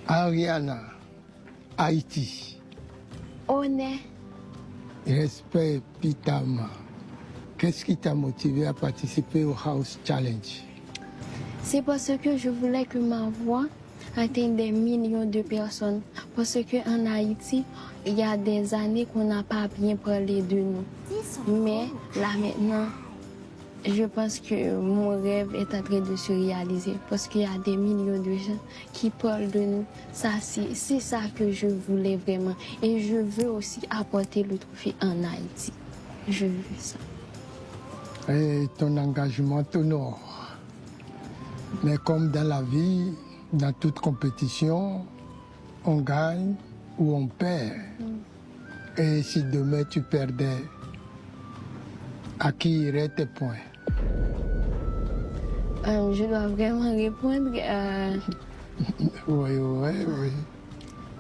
Ariana, Haïti. On est. Respect Pitama. Qu'est-ce qui t'a motivé à participer au House Challenge? C'est parce que je voulais que ma voix atteigne des millions de personnes. Parce qu'en Haïti, il y a des années qu'on n'a pas bien parlé de nous. Mais là maintenant, je pense que mon rêve est en train de se réaliser. Parce qu'il y a des millions de gens qui parlent de nous. Ça, c'est ça que je voulais vraiment. Et je veux aussi apporter le trophée en Haïti. Je veux ça. Et ton engagement t'honore. Mais comme dans la vie, dans toute compétition, on gagne ou on perd. Et si demain tu perdais, à qui iraient tes points? Je dois vraiment répondre Oui.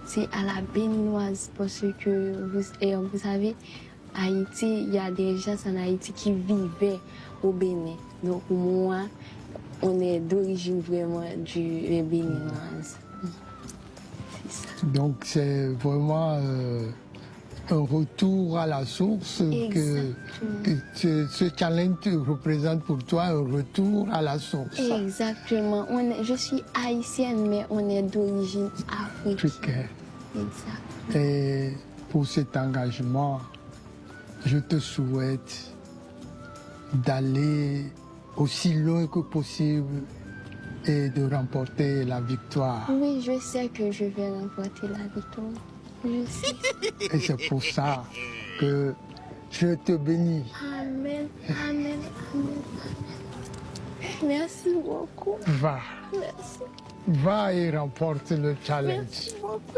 c'est à la béninoise parce que vous savez, Haïti, il y a des gens en Haïti qui vivaient au Bénin. Donc moi, on est d'origine vraiment du béninoise. C'est ça. Donc c'est vraiment un retour à la source que ce challenge représente pour toi un retour à la source. Exactement. Je suis haïtienne, mais on est d'origine africaine. Exact. Et pour cet engagement, je te souhaite d'aller aussi loin que possible et de remporter la victoire. Oui, je sais que je vais remporter la victoire. Je sais. Et c'est pour ça que je te bénis. Amen, amen, amen. Merci beaucoup. Va. Merci. Va et remporte le challenge. Merci beaucoup.